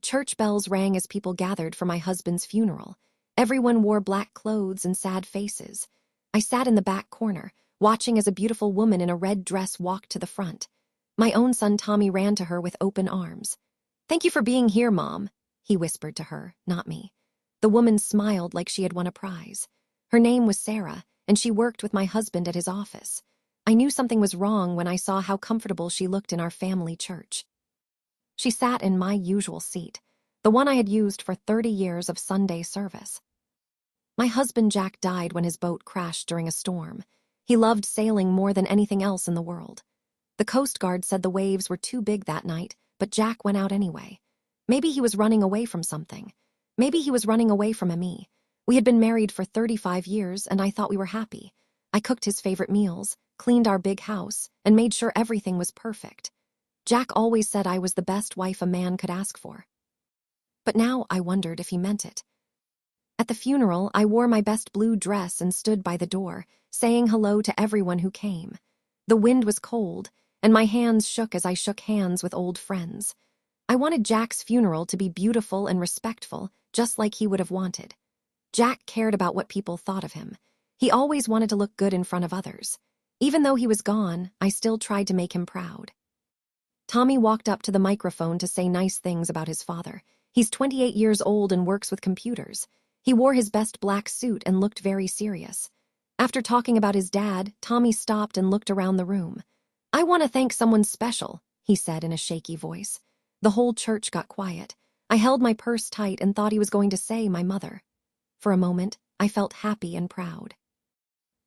Church bells rang as people gathered for my husband's funeral. Everyone wore black clothes and sad faces. I sat in the back corner, watching as a beautiful woman in a red dress walked to the front. My own son Tommy ran to her with open arms. "Thank you for being here, Mom," he whispered to her, not me. The woman smiled like she had won a prize. Her name was Sarah, and she worked with my husband at his office. I knew something was wrong when I saw how comfortable she looked in our family church. She sat in my usual seat, the one I had used for 30 years of Sunday service. My husband Jack died when his boat crashed during a storm. He loved sailing more than anything else in the world. The Coast Guard said the waves were too big that night, but Jack went out anyway. Maybe he was running away from something. Maybe he was running away from me. We had been married for 35 years, and I thought we were happy. I cooked his favorite meals, cleaned our big house, and made sure everything was perfect. Jack always said I was the best wife a man could ask for. But now I wondered if he meant it. At the funeral, I wore my best blue dress and stood by the door, saying hello to everyone who came. The wind was cold, and my hands shook as I shook hands with old friends. I wanted Jack's funeral to be beautiful and respectful, just like he would have wanted. Jack cared about what people thought of him. He always wanted to look good in front of others. Even though he was gone, I still tried to make him proud. Tommy walked up to the microphone to say nice things about his father. He's 28 years old and works with computers. He wore his best black suit and looked very serious. After talking about his dad, Tommy stopped and looked around the room. "I want to thank someone special," he said in a shaky voice. The whole church got quiet. I held my purse tight and thought he was going to say my mother. For a moment, I felt happy and proud.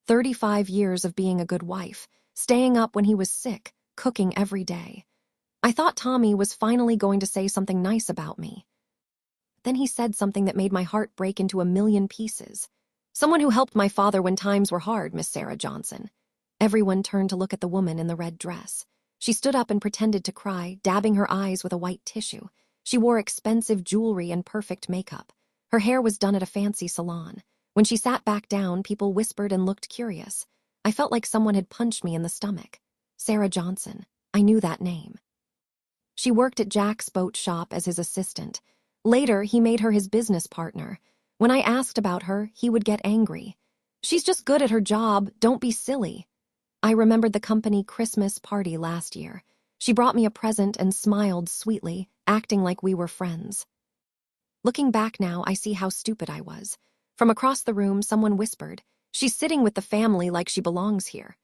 35 years of being a good wife, staying up when he was sick, cooking every day. I thought Tommy was finally going to say something nice about me. Then he said something that made my heart break into a million pieces. "Someone who helped my father when times were hard, Miss Sarah Johnson." Everyone turned to look at the woman in the red dress. She stood up and pretended to cry, dabbing her eyes with a white tissue. She wore expensive jewelry and perfect makeup. Her hair was done at a fancy salon. When she sat back down, people whispered and looked curious. I felt like someone had punched me in the stomach. Sarah Johnson. I knew that name. She worked at Jack's boat shop as his assistant. Later, he made her his business partner. When I asked about her, he would get angry. "She's just good at her job, don't be silly." I remembered the company Christmas party last year. She brought me a present and smiled sweetly, acting like we were friends. Looking back now, I see how stupid I was. From across the room, someone whispered, "She's sitting with the family like she belongs here."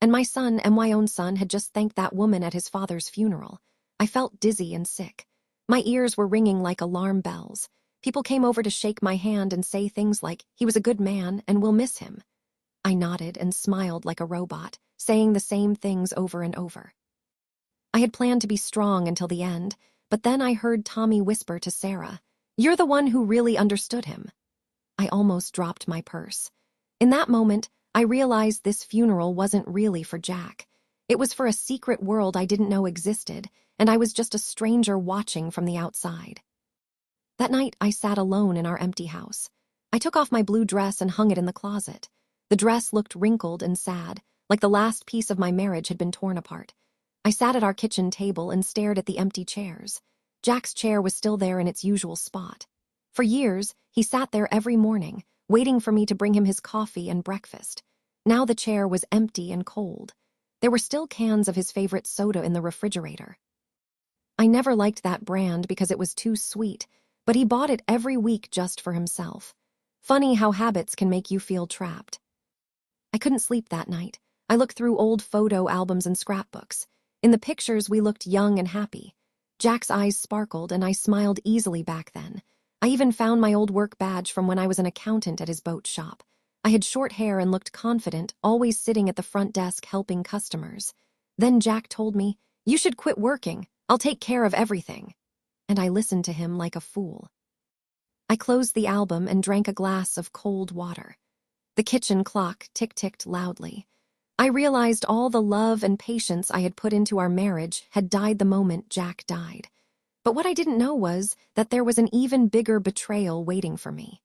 And my son, my own son, had just thanked that woman at his father's funeral. I felt dizzy and sick. My ears were ringing like alarm bells. People came over to shake my hand and say things like, "He was a good man and we'll miss him." I nodded and smiled like a robot, saying the same things over and over. I had planned to be strong until the end, but then I heard Tommy whisper to Sarah, "You're the one who really understood him." I almost dropped my purse. In that moment, I realized this funeral wasn't really for Jack. It was for a secret world I didn't know existed, and I was just a stranger watching from the outside. That night, I sat alone in our empty house. I took off my blue dress and hung it in the closet. The dress looked wrinkled and sad, like the last piece of my marriage had been torn apart. I sat at our kitchen table and stared at the empty chairs. Jack's chair was still there in its usual spot. For years, he sat there every morning, waiting for me to bring him his coffee and breakfast. Now the chair was empty and cold. There were still cans of his favorite soda in the refrigerator. I never liked that brand because it was too sweet, but he bought it every week just for himself. Funny how habits can make you feel trapped. I couldn't sleep that night. I looked through old photo albums and scrapbooks. In the pictures, we looked young and happy. Jack's eyes sparkled, and I smiled easily back then. I even found my old work badge from when I was an accountant at his boat shop. I had short hair and looked confident, always sitting at the front desk helping customers. Then Jack told me, "You should quit working. I'll take care of everything." And I listened to him like a fool. I closed the album and drank a glass of cold water. The kitchen clock tick-ticked loudly. I realized all the love and patience I had put into our marriage had died the moment Jack died. But what I didn't know was that there was an even bigger betrayal waiting for me.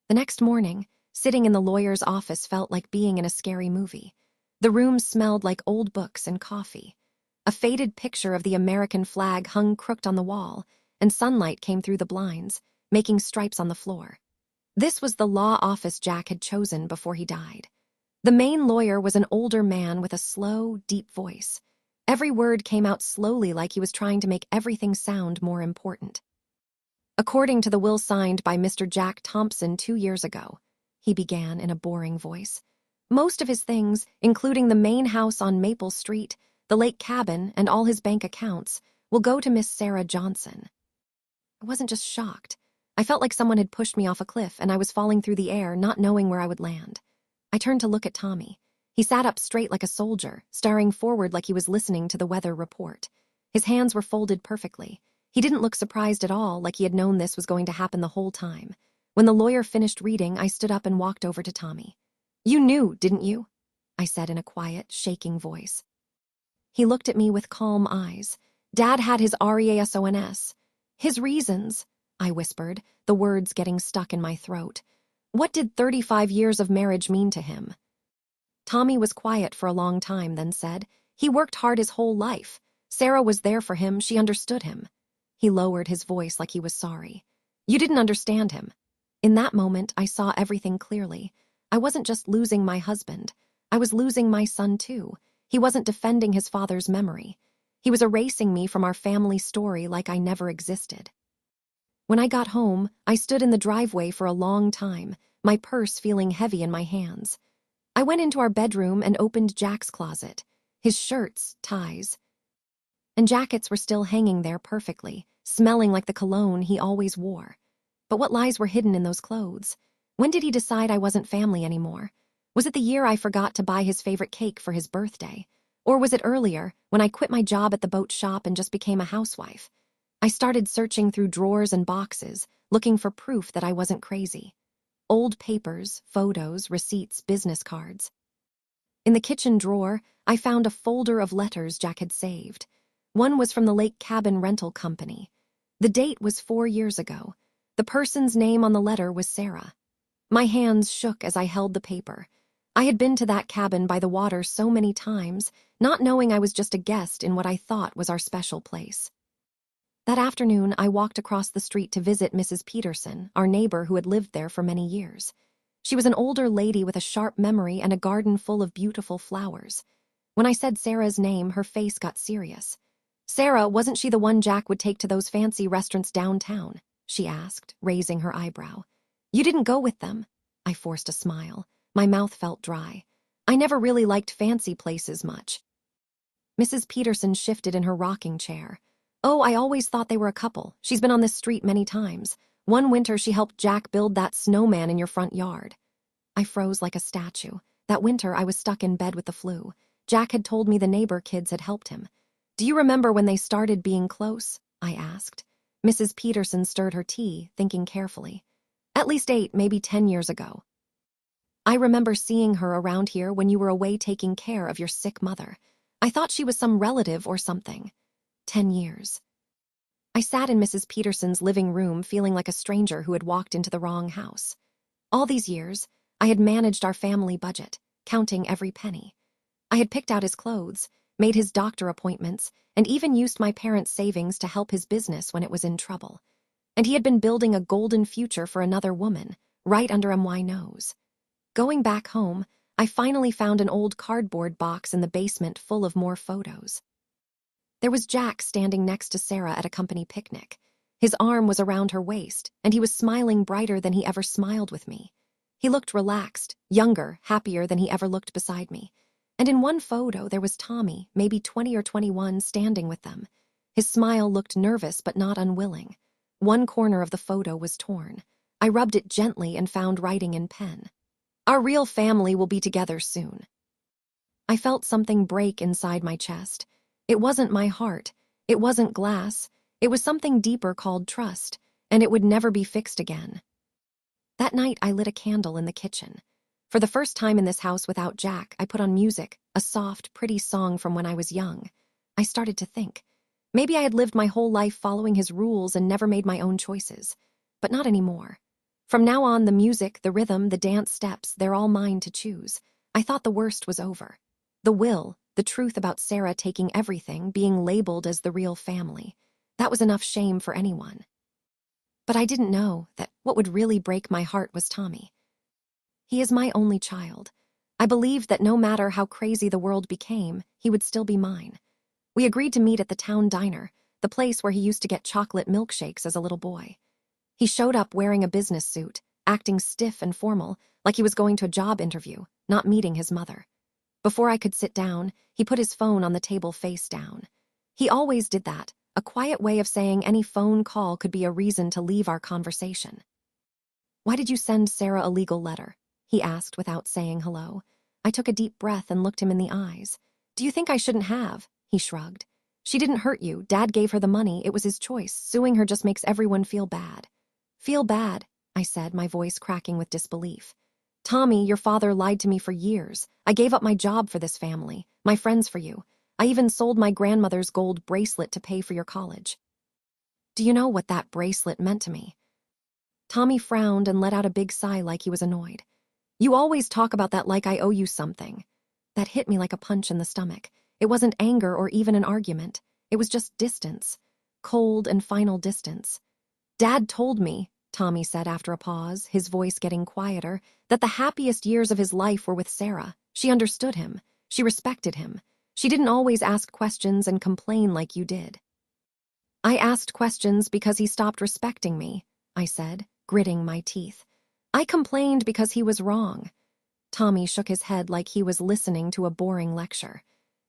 The next morning, sitting in the lawyer's office felt like being in a scary movie. The room smelled like old books and coffee. A faded picture of the American flag hung crooked on the wall, and sunlight came through the blinds, making stripes on the floor. This was the law office Jack had chosen before he died. The main lawyer was an older man with a slow, deep voice. Every word came out slowly, like he was trying to make everything sound more important. According to the will signed by Mr. Jack Thompson 2 years ago, he began in a boring voice, most of his things, including the main house on Maple Street, the lake cabin, and all his bank accounts, will go to Miss Sarah Johnson. I wasn't just shocked. I felt like someone had pushed me off a cliff and I was falling through the air, not knowing where I would land. I turned to look at Tommy. He sat up straight like a soldier, staring forward like he was listening to the weather report. His hands were folded perfectly. He didn't look surprised at all, like he had known this was going to happen the whole time. When the lawyer finished reading, I stood up and walked over to Tommy. "You knew, didn't you?" I said in a quiet, shaking voice. He looked at me with calm eyes. "Dad had his REASONS. His reasons," I whispered, the words getting stuck in my throat. What did 35 years of marriage mean to him? Tommy was quiet for a long time, then said, "He worked hard his whole life. Sarah was there for him, she understood him." He lowered his voice like he was sorry. "You didn't understand him." In that moment, I saw everything clearly. I wasn't just losing my husband. I was losing my son too. He wasn't defending his father's memory. He was erasing me from our family story like I never existed. When I got home, I stood in the driveway for a long time, my purse feeling heavy in my hands. I went into our bedroom and opened Jack's closet. His shirts, ties, and jackets were still hanging there perfectly, smelling like the cologne he always wore. But what lies were hidden in those clothes? When did he decide I wasn't family anymore? Was it the year I forgot to buy his favorite cake for his birthday? Or was it earlier, when I quit my job at the boat shop and just became a housewife? I started searching through drawers and boxes, looking for proof that I wasn't crazy. Old papers, photos, receipts, business cards. In the kitchen drawer, I found a folder of letters Jack had saved. One was from the lake cabin rental company. The date was 4 years ago. The person's name on the letter was Sarah. My hands shook as I held the paper. I had been to that cabin by the water so many times, not knowing I was just a guest in what I thought was our special place. That afternoon, I walked across the street to visit Mrs. Peterson, our neighbor who had lived there for many years. She was an older lady with a sharp memory and a garden full of beautiful flowers. When I said Sarah's name, her face got serious. "Sarah, wasn't she the one Jack would take to those fancy restaurants downtown?" she asked, raising her eyebrow. "You didn't go with them." I forced a smile. My mouth felt dry. I never really liked fancy places much. Mrs. Peterson shifted in her rocking chair. "Oh, I always thought they were a couple. She's been on this street many times. One winter she helped Jack build that snowman in your front yard." I froze like a statue. That winter I was stuck in bed with the flu. Jack had told me the neighbor kids had helped him. "Do you remember when they started being close?" I asked. Mrs. Peterson stirred her tea, thinking carefully. "At least 8, maybe 10 years ago. I remember seeing her around here when you were away taking care of your sick mother. I thought she was some relative or something. 10 years. I sat in Mrs. Peterson's living room feeling like a stranger who had walked into the wrong house. All these years, I had managed our family budget, counting every penny. I had picked out his clothes, made his doctor appointments, and even used my parents' savings to help his business when it was in trouble. And he had been building a golden future for another woman, right under my nose. Going back home, I finally found an old cardboard box in the basement full of more photos. There was Jack standing next to Sarah at a company picnic. His arm was around her waist, and he was smiling brighter than he ever smiled with me. He looked relaxed, younger, happier than he ever looked beside me. And in one photo, there was Tommy, maybe 20 or 21, standing with them. His smile looked nervous but not unwilling. One corner of the photo was torn. I rubbed it gently and found writing in pen. "Our real family will be together soon." I felt something break inside my chest. It wasn't my heart. It wasn't glass. It was something deeper called trust, and it would never be fixed again. That night, I lit a candle in the kitchen. For the first time in this house without Jack, I put on music, a soft, pretty song from when I was young. I started to think. Maybe I had lived my whole life following his rules and never made my own choices. But not anymore. From now on, the music, the rhythm, the dance steps, they're all mine to choose. I thought the worst was over. The will, the truth about Sarah taking everything, being labeled as the real family. That was enough shame for anyone. But I didn't know that what would really break my heart was Tommy. He is my only child. I believed that no matter how crazy the world became, he would still be mine. We agreed to meet at the town diner, the place where he used to get chocolate milkshakes as a little boy. He showed up wearing a business suit, acting stiff and formal, like he was going to a job interview, not meeting his mother. Before I could sit down, he put his phone on the table face down. He always did that, a quiet way of saying any phone call could be a reason to leave our conversation. "Why did you send Sarah a legal letter?" he asked without saying hello. I took a deep breath and looked him in the eyes. "Do you think I shouldn't have?" He shrugged. "She didn't hurt you. Dad gave her the money. It was his choice. Suing her just makes everyone feel bad." "Feel bad?" I said, my voice cracking with disbelief. "Tommy, your father lied to me for years. I gave up my job for this family, my friends for you. I even sold my grandmother's gold bracelet to pay for your college." "Do you know what that bracelet meant to me?" Tommy frowned and let out a big sigh like he was annoyed. "You always talk about that like I owe you something." That hit me like a punch in the stomach. It wasn't anger or even an argument. It was just distance. Cold and final distance. "Dad told me," Tommy said after a pause, his voice getting quieter, "that the happiest years of his life were with Sarah. She understood him. She respected him. She didn't always ask questions and complain like you did." "I asked questions because he stopped respecting me," I said, gritting my teeth. "I complained because he was wrong." Tommy shook his head like he was listening to a boring lecture.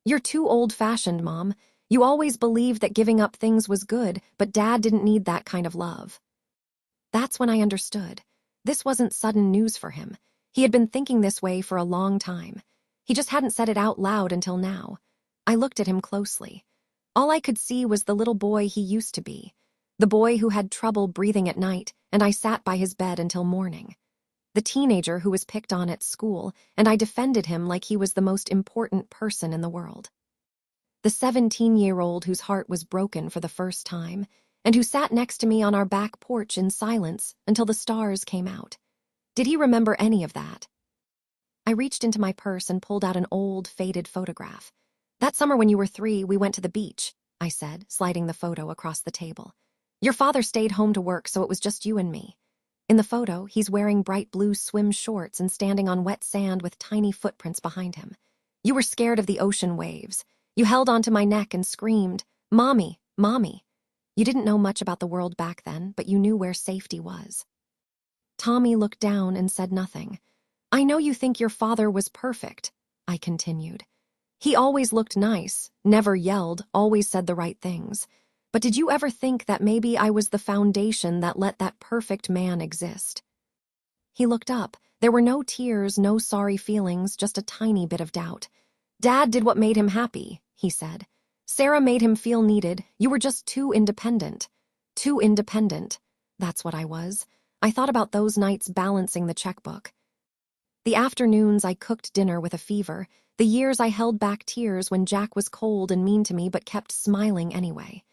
"You're too old-fashioned, Mom. You always believed that giving up things was good, but Dad didn't need that kind of love." That's when I understood. This wasn't sudden news for him. He had been thinking this way for a long time. He just hadn't said it out loud until now. I looked at him closely. All I could see was the little boy he used to be. The boy who had trouble breathing at night, and I sat by his bed until morning. The teenager who was picked on at school, and I defended him like he was the most important person in the world. The 17-year-old whose heart was broken for the first time, and who sat next to me on our back porch in silence until the stars came out. Did he remember any of that? I reached into my purse and pulled out an old, faded photograph. "That summer when you were 3, we went to the beach," I said, sliding the photo across the table. "Your father stayed home to work, so it was just you and me." In the photo, he's wearing bright blue swim shorts and standing on wet sand with tiny footprints behind him. "You were scared of the ocean waves. You held onto my neck and screamed, 'Mommy, Mommy.' You didn't know much about the world back then, but you knew where safety was." Tommy looked down and said nothing. "I know you think your father was perfect," I continued. "He always looked nice, never yelled, always said the right things. But did you ever think that maybe I was the foundation that let that perfect man exist?" He looked up. There were no tears, no sorry feelings, just a tiny bit of doubt. "Dad did what made him happy," he said. "Sarah made him feel needed. You were just too independent." Too independent. That's what I was. I thought about those nights balancing the checkbook. The afternoons I cooked dinner with a fever. The years I held back tears when Jack was cold and mean to me but kept smiling anyway.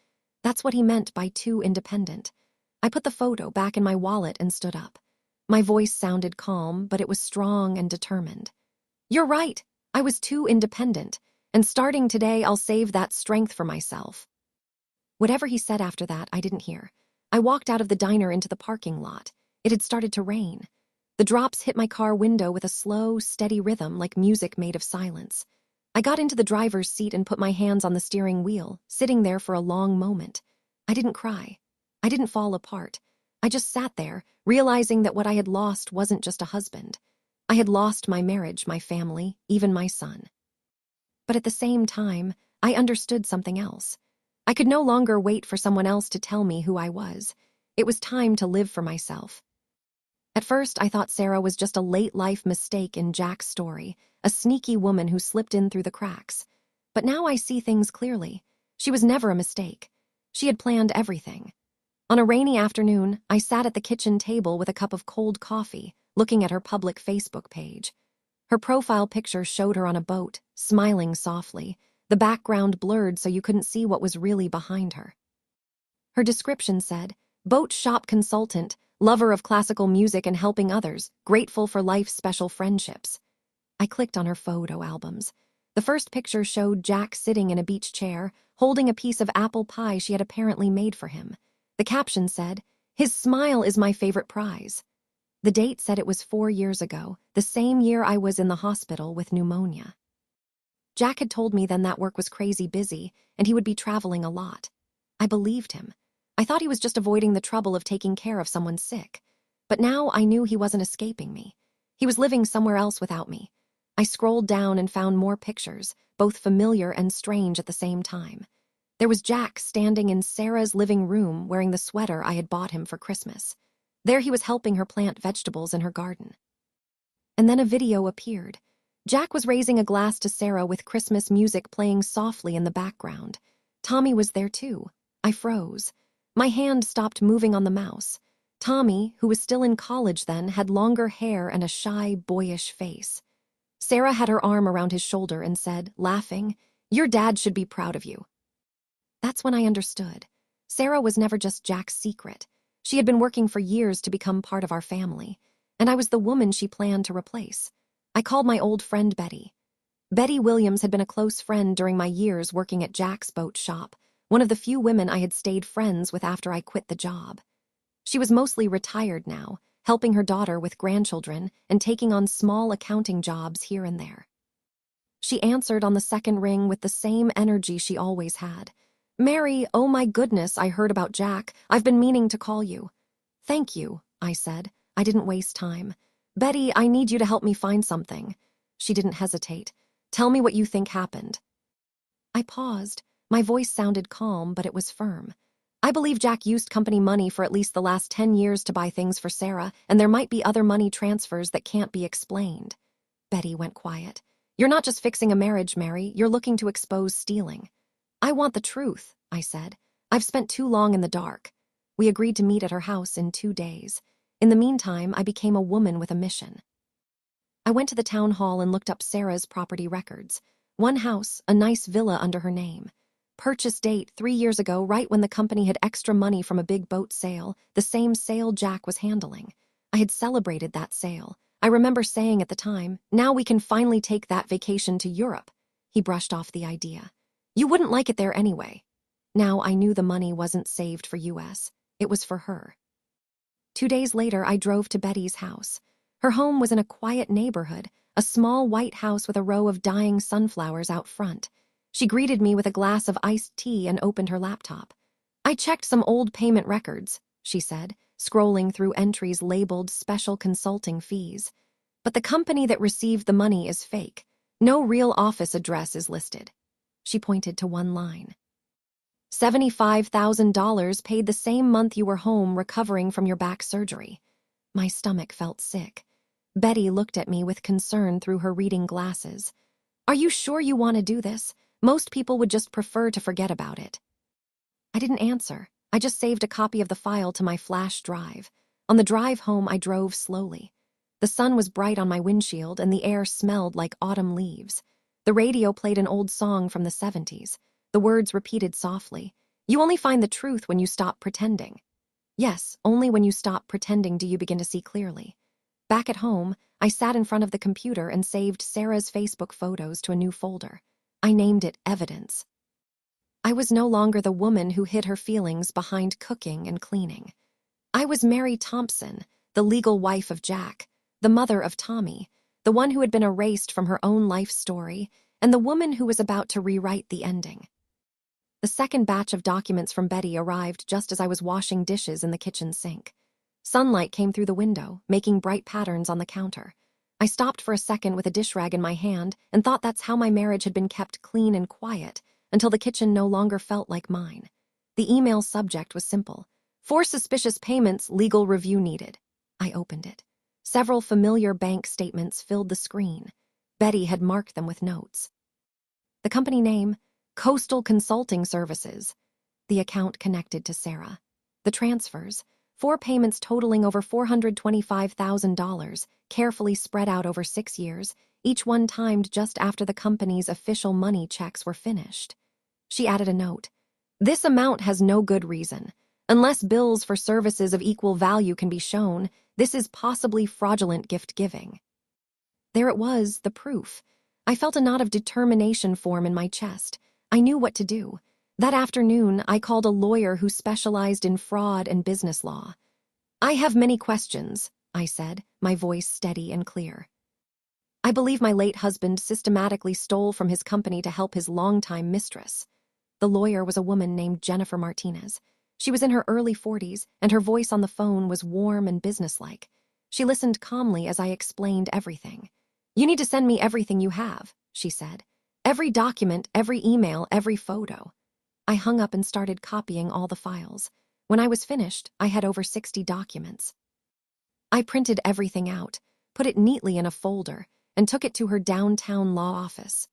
That's what he meant by too independent. I put the photo back in my wallet and stood up. My voice sounded calm, but it was strong and determined. "You're right. I was too independent, and starting today I'll save that strength for myself." Whatever he said after that, I didn't hear. I walked out of the diner into the parking lot. It had started to rain. The drops hit my car window with a slow, steady rhythm like music made of silence. I got into the driver's seat and put my hands on the steering wheel, sitting there for a long moment. I didn't cry. I didn't fall apart. I just sat there, realizing that what I had lost wasn't just a husband. I had lost my marriage, my family, even my son. But at the same time, I understood something else. I could no longer wait for someone else to tell me who I was. It was time to live for myself. At first, I thought Sarah was just a late-life mistake in Jack's story, a sneaky woman who slipped in through the cracks. But now I see things clearly. She was never a mistake. She had planned everything. On a rainy afternoon, I sat at the kitchen table with a cup of cold coffee, looking at her public Facebook page. Her profile picture showed her on a boat, smiling softly, the background blurred so you couldn't see what was really behind her. Her description said, "Boat shop consultant, lover of classical music and helping others, grateful for life's special friendships." I clicked on her photo albums. The first picture showed Jack sitting in a beach chair, holding a piece of apple pie she had apparently made for him. The caption said, "His smile is my favorite prize." The date said it was 4 years ago, the same year I was in the hospital with pneumonia. Jack had told me then that work was crazy busy, and he would be traveling a lot. I believed him. I thought he was just avoiding the trouble of taking care of someone sick. But now I knew he wasn't escaping me. He was living somewhere else without me. I scrolled down and found more pictures, both familiar and strange at the same time. There was Jack standing in Sarah's living room wearing the sweater I had bought him for Christmas. There he was helping her plant vegetables in her garden. And then a video appeared. Jack was raising a glass to Sarah with Christmas music playing softly in the background. Tommy was there too. I froze. My hand stopped moving on the mouse. Tommy, who was still in college then, had longer hair and a shy, boyish face. Sarah had her arm around his shoulder and said, laughing, "Your dad should be proud of you." That's when I understood. Sarah was never just Jack's secret. She had been working for years to become part of our family, and I was the woman she planned to replace. I called my old friend Betty. Betty Williams had been a close friend during my years working at Jack's boat shop, one of the few women I had stayed friends with after I quit the job. She was mostly retired now, helping her daughter with grandchildren and taking on small accounting jobs here and there. She answered on the second ring with the same energy she always had. "Mary, oh my goodness, I heard about Jack. I've been meaning to call you." "Thank you," I said. I didn't waste time. "Betty, I need you to help me find something." She didn't hesitate. "Tell me what you think happened." I paused. My voice sounded calm, but it was firm. "I believe Jack used company money for at least the last 10 years to buy things for Sarah, and there might be other money transfers that can't be explained." Betty went quiet. "You're not just fixing a marriage, Mary. You're looking to expose stealing." "I want the truth," I said. "I've spent too long in the dark." We agreed to meet at her house in 2 days. In the meantime, I became a woman with a mission. I went to the town hall and looked up Sarah's property records. One house, a nice villa under her name. Purchase date 3 years ago, right when the company had extra money from a big boat sale, the same sale Jack was handling. I had celebrated that sale. I remember saying at the time, "Now we can finally take that vacation to Europe." He brushed off the idea. "You wouldn't like it there anyway." Now I knew the money wasn't saved for US. It was for her. 2 days later, I drove to Betty's house. Her home was in a quiet neighborhood, a small white house with a row of dying sunflowers out front. She greeted me with a glass of iced tea and opened her laptop. "I checked some old payment records," she said, scrolling through entries labeled special consulting fees. "But the company that received the money is fake. No real office address is listed." She pointed to one line. $75,000 paid the same month you were home recovering from your back surgery. My stomach felt sick. Betty looked at me with concern through her reading glasses. "Are you sure you want to do this? Most people would just prefer to forget about it." I didn't answer. I just saved a copy of the file to my flash drive. On the drive home, I drove slowly. The sun was bright on my windshield and the air smelled like autumn leaves. The radio played an old song from the 70s. The words repeated softly. "You only find the truth when you stop pretending." Yes, only when you stop pretending do you begin to see clearly. Back at home, I sat in front of the computer and saved Sarah's Facebook photos to a new folder. I named it Evidence. I was no longer the woman who hid her feelings behind cooking and cleaning. I was Mary Thompson, the legal wife of Jack, the mother of Tommy, the one who had been erased from her own life story, and the woman who was about to rewrite the ending. The second batch of documents from Betty arrived just as I was washing dishes in the kitchen sink. Sunlight came through the window, making bright patterns on the counter. I stopped for a second with a dish rag in my hand and thought that's how my marriage had been kept clean and quiet until the kitchen no longer felt like mine. The email's subject was simple. "For suspicious payments, legal review needed." I opened it. Several familiar bank statements filled the screen. Betty had marked them with notes. The company name, Coastal Consulting Services. The account connected to Sarah. The transfers, 4 payments totaling over $425,000, carefully spread out over 6 years, each one timed just after the company's official money checks were finished. She added a note. "This amount has no good reason. Unless bills for services of equal value can be shown, this is possibly fraudulent gift-giving." There it was, the proof. I felt a knot of determination form in my chest. I knew what to do. That afternoon, I called a lawyer who specialized in fraud and business law. "I have many questions," I said, my voice steady and clear. "I believe my late husband systematically stole from his company to help his longtime mistress." The lawyer was a woman named Jennifer Martinez. She was in her early 40s, and her voice on the phone was warm and businesslike. She listened calmly as I explained everything. "You need to send me everything you have," she said. "Every document, every email, every photo." I hung up and started copying all the files. When I was finished, I had over 60 documents. I printed everything out, put it neatly in a folder, and took it to her downtown law office.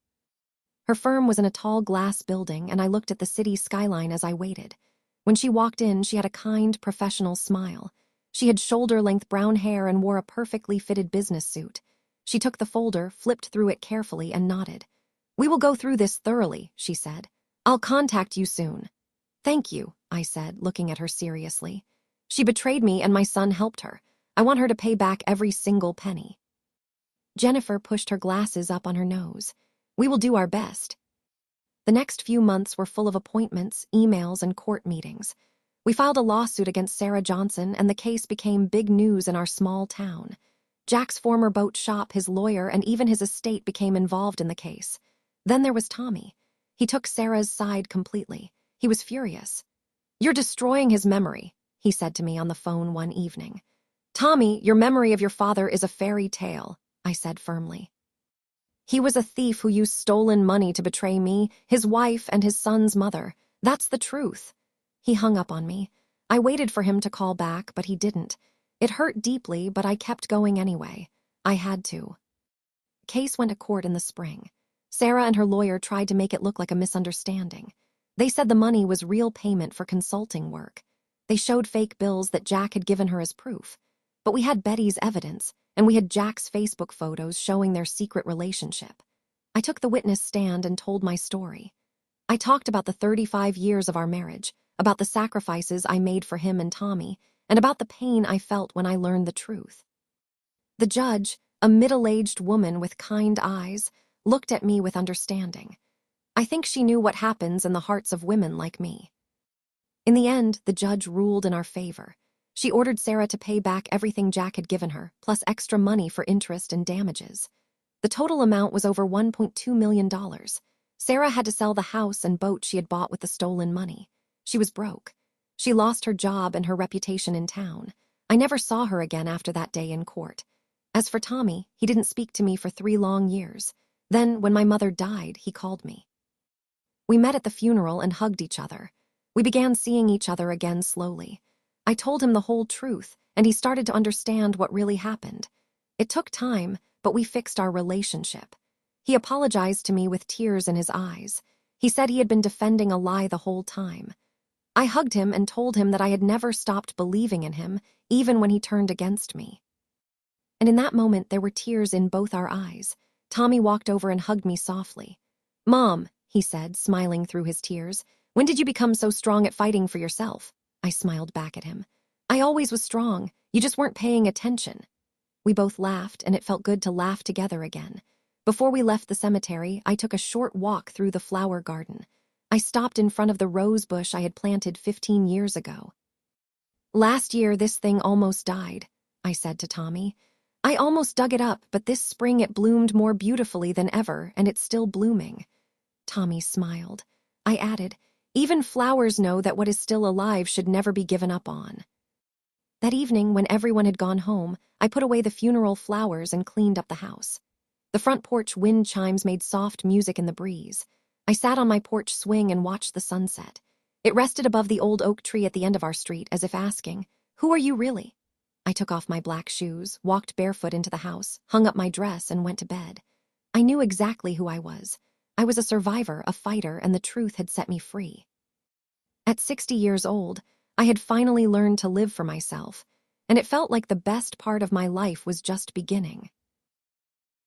Her firm was in a tall glass building, and I looked at the city skyline as I waited. When she walked in, she had a kind, professional smile. She had shoulder-length brown hair and wore a perfectly fitted business suit. She took the folder, flipped through it carefully, and nodded. "We will go through this thoroughly," she said. "I'll contact you soon." "Thank you," I said, looking at her seriously. "She betrayed me and my son helped her. I want her to pay back every single penny." Jennifer pushed her glasses up on her nose. "We will do our best." The next few months were full of appointments, emails, and court meetings. We filed a lawsuit against Sarah Johnson, and the case became big news in our small town. Jack's former boat shop, his lawyer, and even his estate became involved in the case. Then there was Tommy. He took Sarah's side completely. He was furious. "You're destroying his memory," he said to me on the phone one evening. "Tommy, your memory of your father is a fairy tale," I said firmly. "He was a thief who used stolen money to betray me, his wife, and his son's mother. That's the truth." He hung up on me. I waited for him to call back, but he didn't. It hurt deeply, but I kept going anyway. I had to. Case went to court in the spring. Sarah and her lawyer tried to make it look like a misunderstanding. They said the money was real payment for consulting work. They showed fake bills that Jack had given her as proof. But we had Betty's evidence, and we had Jack's Facebook photos showing their secret relationship. I took the witness stand and told my story. I talked about the 35 years of our marriage, about the sacrifices I made for him and Tommy, and about the pain I felt when I learned the truth. The judge, a middle-aged woman with kind eyes, looked at me with understanding. I think she knew what happens in the hearts of women like me. In the end, the judge ruled in our favor. She ordered Sarah to pay back everything Jack had given her, plus extra money for interest and damages. The total amount was over $1.2 million. Sarah had to sell the house and boat she had bought with the stolen money. She was broke. She lost her job and her reputation in town. I never saw her again after that day in court. As for Tommy, he didn't speak to me for 3 long years. Then, when my mother died, he called me. We met at the funeral and hugged each other. We began seeing each other again slowly. I told him the whole truth, and he started to understand what really happened. It took time, but we fixed our relationship. He apologized to me with tears in his eyes. He said he had been defending a lie the whole time. I hugged him and told him that I had never stopped believing in him, even when he turned against me. And in that moment, there were tears in both our eyes. Tommy walked over and hugged me softly. "Mom," he said, smiling through his tears, "when did you become so strong at fighting for yourself?" I smiled back at him. "I always was strong. You just weren't paying attention." We both laughed, and it felt good to laugh together again. Before we left the cemetery, I took a short walk through the flower garden. I stopped in front of the rose bush I had planted 15 years ago. "Last year, this thing almost died," I said to Tommy. "I almost dug it up, but this spring it bloomed more beautifully than ever, and it's still blooming." Tommy smiled. I added, "Even flowers know that what is still alive should never be given up on." That evening, when everyone had gone home, I put away the funeral flowers and cleaned up the house. The front porch wind chimes made soft music in the breeze. I sat on my porch swing and watched the sunset. It rested above the old oak tree at the end of our street, as if asking, "Who are you really?" I took off my black shoes, walked barefoot into the house, hung up my dress, and went to bed. I knew exactly who I was. I was a survivor, a fighter, and the truth had set me free. At 60 years old, I had finally learned to live for myself, and it felt like the best part of my life was just beginning.